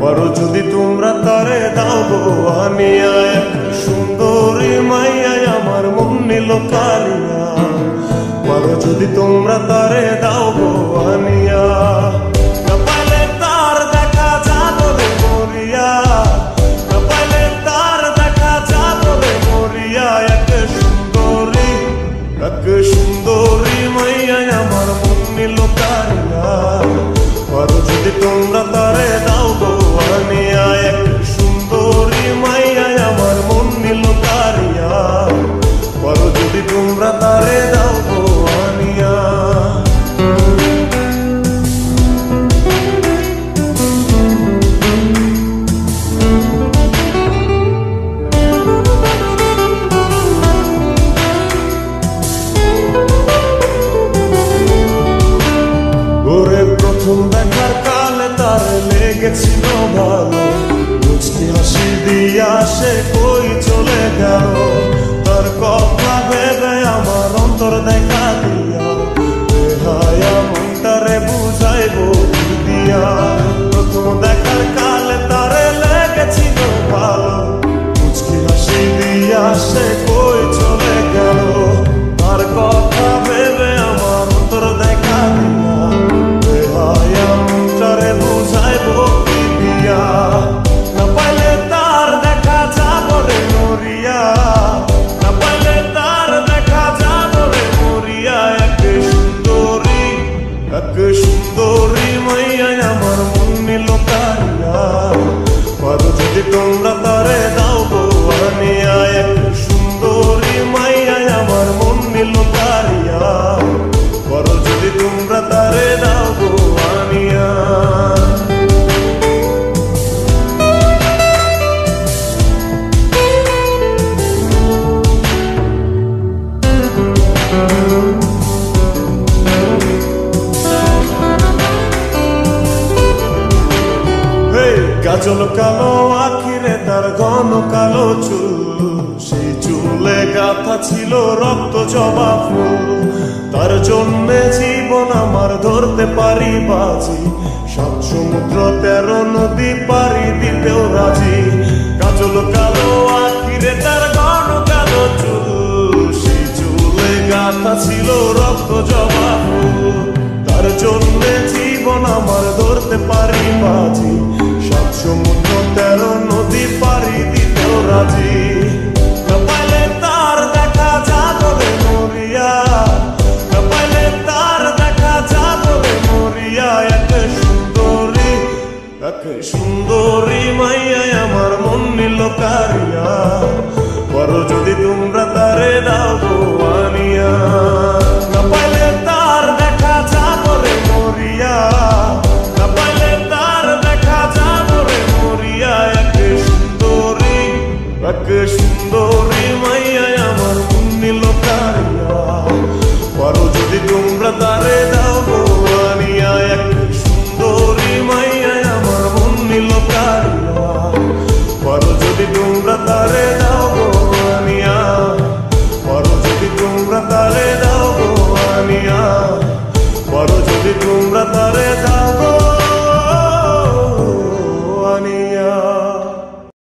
পারো যদি তোমরা তারে দাও গো আনিয়া, এক সুন্দরী মাইয়া আমার মন নিল কালিয়া। পারো যদি তোমরা তারে দাও গো আনিয়া, না পাইলে তার দেখা যাবে মরিয়া, না পাইলে তার দেখা যাবে মরিয়া। এক সুন্দরী মাইয়া আমার মন নিল কালিয়া। পারো যদি তোমরা তারে দাও গো আনিয়া, এক সুন্দরী মাইয়া আমার মন নিল কালিয়া। পারো যদি তোমরা তারে দাও গো আনিয়া। প্রথম দেখার কালে তার লেগেছিল ভালো, মুচকি হাসি দিয়া সে কই চলে গেল। তার কথা ভেবে আমার অন্তর দেখা দিয়া, বেহায়া মনটারে বুঝাইবো কি দিয়া। প্রথম দেখার কালে তার লেগেছিল ভালো, মুচকি হাসি দিয়া সে কই চলে গেল। তার কথা ভেবে আমার অন্তর দেখা দিয়া, বুঝাইবো কি দিয়া। না পাইলে তার দেখা যাবে মরিয়া, না পাইলে তার দেখা যাবে মরিয়া। এক সুন্দরী মাইয়া আমার মন নিল কালিয়া। পারো যদি তোমরা তারে দাও গো আনিয়া, এক সুন্দরী মাইয়া আমার মন নিল কালিয়া। পারো যদি তোমরা তারে দাও গো আনিয়া। কাজল কালো আখিরে তার ঘন কালো চুল, সেই চুলে গাথা ছিল রক্ত জবা ফুল। তার জন্যে জীবন আমার ধরতে পারি বাজি, 7 সমুদ্র 13 নদী পারি দিতেও রাজি। কাজল কালো আখিরে তার ঘন কালো চুল, সেই চুলে গাথা ছিল রক্ত জবা ফুল। তার জন্যে জীবন আমার ধরতে পারি বাজি, 7 সমুদ্র 13 নদী পারি দিতেও রাজি। না পাইলে তার দেখা যাবে মরিয়া, না পাইলে তার দেখা যাবে মরিয়া। এক সুন্দরী মাইয়া আমার মন নিল কালিয়া। পারো যদি তোমরা তারে দাও গো আনিয়া, না পাইলে তার দেখা যাবে মরিয়া, না পাইলে তার দেখা যাবে মরিয়া। এক সুন্দরী মাইয়া আমার মন নিল কালিয়া। পারো যদি তোমরা তারে দাও গো আনিয়া, এক সুন্দরী মাইয়া আমার মন নিল কালিয়া। পারো যদি তোমরা তারে দাও গো আনিয়া, পারো যদি তোমরা তারে দাও গো আনিয়া। পারো যদি তোমরা তারে দাও গো